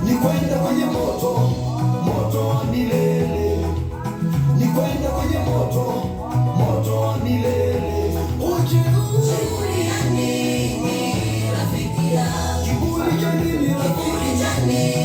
ni kwenda kwenye moto, moto wa milele, ni kwenda kwenye moto, moto wa milele. Kiburi cha nini rafiki? Kiburi cha nini rafiki?